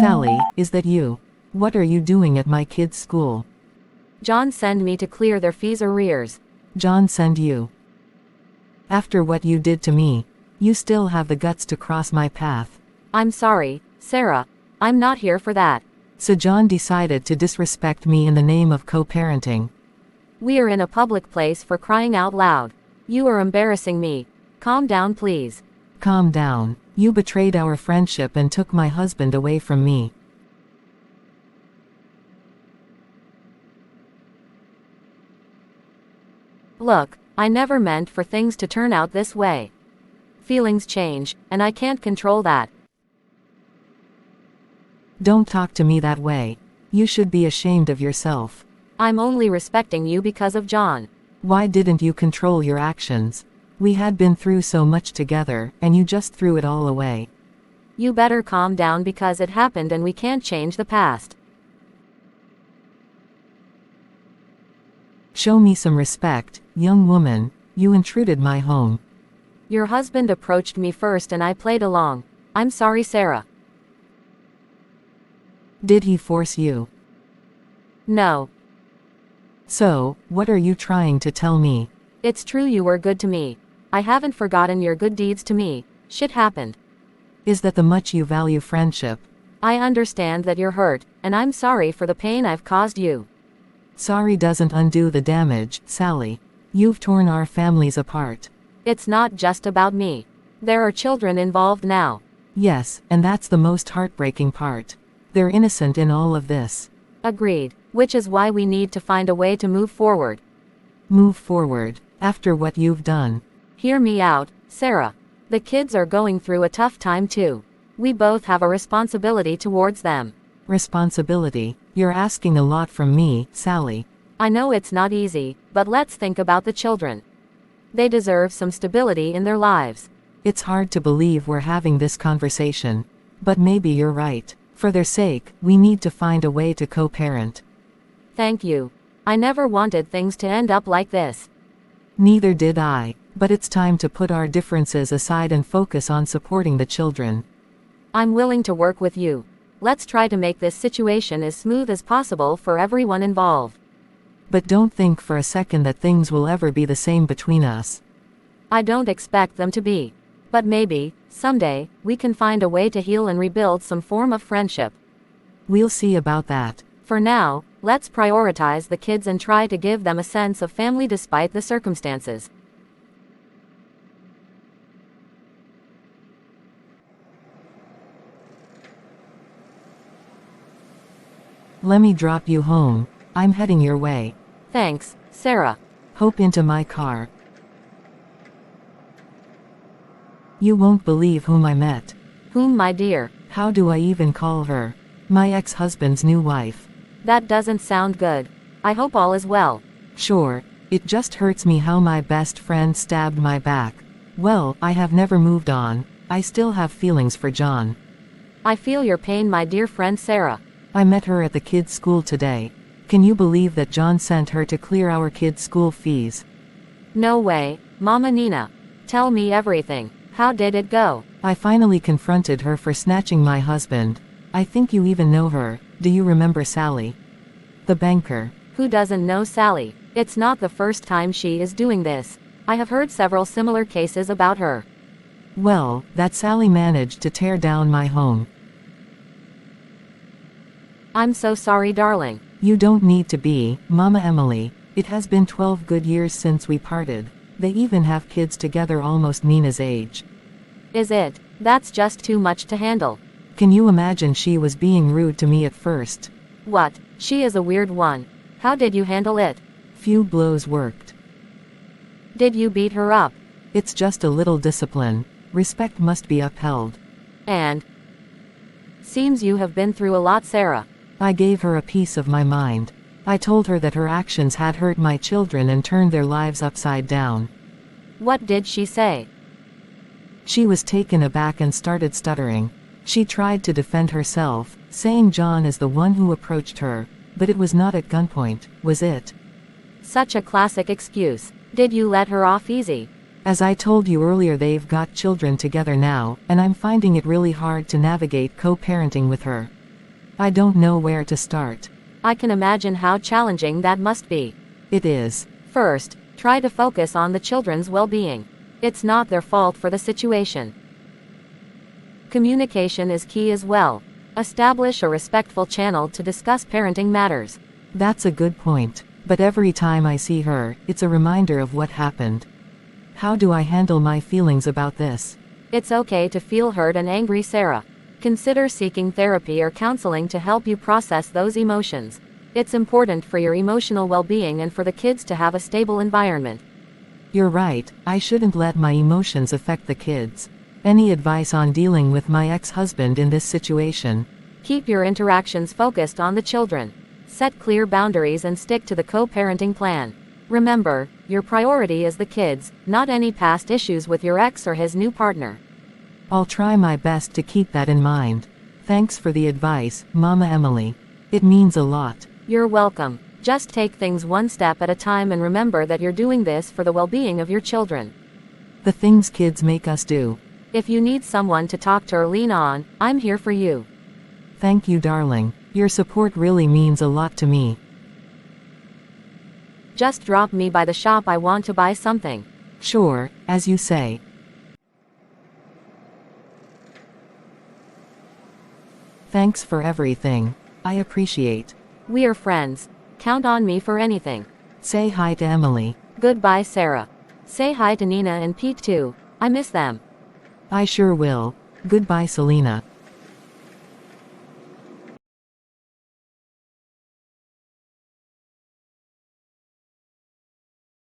Sally, is that you? What are you doing at my kid's school? John sent me to clear their fees arrears. John sent you? After what you did to me, you still have the guts to cross my path. I'm sorry, Sarah. I'm not here for that. So John decided to disrespect me in the name of co-parenting. We're in a public place, for crying out loud. You are embarrassing me. Calm down, please. Calm down. You betrayed our friendship and took my husband away from me. Look, I never meant for things to turn out this way. Feelings change, and I can't control that. Don't talk to me that way. You should be ashamed of yourself. I'm only respecting you because of John. Why didn't you control your actions? We had been through so much together, and you just threw it all away. You better calm down, because it happened and we can't change the past. Show me some respect, young woman. You intruded my home. Your husband approached me first and I played along. I'm sorry, Sarah. Did he force you? No. So, what are you trying to tell me? It's true, you were good to me. I haven't forgotten your good deeds to me. Shit happened. Is that the much you value friendship? I understand that you're hurt, and I'm sorry for the pain I've caused you. Sorry doesn't undo the damage, Sally. You've torn our families apart. It's not just about me. There are children involved now. Yes, and that's the most heartbreaking part. They're innocent in all of this. Agreed, which is why we need to find a way to move forward. Move forward, after what you've done. Hear me out, Sarah. The kids are going through a tough time too. We both have a responsibility towards them. Responsibility? You're asking a lot from me, Sally. I know it's not easy, but let's think about the children. They deserve some stability in their lives. It's hard to believe we're having this conversation. But maybe you're right. For their sake, we need to find a way to co-parent. Thank you. I never wanted things to end up like this. Neither did I. But it's time to put our differences aside and focus on supporting the children. I'm willing to work with you. Let's try to make this situation as smooth as possible for everyone involved. But don't think for a second that things will ever be the same between us. I don't expect them to be. But maybe, someday, we can find a way to heal and rebuild some form of friendship. We'll see about that. For now, let's prioritize the kids and try to give them a sense of family despite the circumstances. Let me drop you home. I'm heading your way. Thanks, Sarah. Hop into my car. You won't believe whom I met. Whom, my dear? How do I even call her? My ex-husband's new wife. That doesn't sound good. I hope all is well. Sure. It just hurts me how my best friend stabbed my back. Well, I have never moved on. I still have feelings for John. I feel your pain, my dear friend Sarah. I met her at the kids' school today. Can you believe that John sent her to clear our kids' school fees? No way, Mama Nina. Tell me everything. How did it go? I finally confronted her for snatching my husband. I think you even know her. Do you remember Sally? The banker. Who doesn't know Sally? It's not the first time she is doing this. I have heard several similar cases about her. Well, that Sally managed to tear down my home. I'm so sorry, darling. You don't need to be, Mama Emily. It has been 12 good years since we parted. They even have kids together almost Nina's age. Is it? That's just too much to handle. Can you imagine she was being rude to me at first? What? She is a weird one. How did you handle it? Few blows worked. Did you beat her up? It's just a little discipline. Respect must be upheld. And? Seems you have been through a lot, Sarah. I gave her a piece of my mind. I told her that her actions had hurt my children and turned their lives upside down. What did she say? She was taken aback and started stuttering. She tried to defend herself, saying John is the one who approached her, but it was not at gunpoint, was it? Such a classic excuse. Did you let her off easy? As I told you earlier, they've got children together now, and I'm finding it really hard to navigate co-parenting with her. I don't know where to start. I can imagine how challenging that must be. It is. First, try to focus on the children's well-being. It's not their fault for the situation. Communication is key as well. Establish a respectful channel to discuss parenting matters. That's a good point. But every time I see her, it's a reminder of what happened. How do I handle my feelings about this? It's okay to feel hurt and angry, Sarah. Consider seeking therapy or counseling to help you process those emotions. It's important for your emotional well-being and for the kids to have a stable environment. You're right, I shouldn't let my emotions affect the kids. Any advice on dealing with my ex-husband in this situation? Keep your interactions focused on the children. Set clear boundaries and stick to the co-parenting plan. Remember, your priority is the kids, not any past issues with your ex or his new partner. I'll try my best to keep that in mind. Thanks for the advice, Mama Emily. It means a lot. You're welcome. Just take things one step at a time and remember that you're doing this for the well-being of your children. The things kids make us do. If you need someone to talk to or lean on, I'm here for you. Thank you, darling. Your support really means a lot to me. Just drop me by the shop. I want to buy something. Sure, as you say. Thanks for everything. I appreciate. We are friends. Count on me for anything. Say hi to Emily. Goodbye, Sarah. Say hi to Nina and Pete too. I miss them. I sure will. Goodbye, Selena.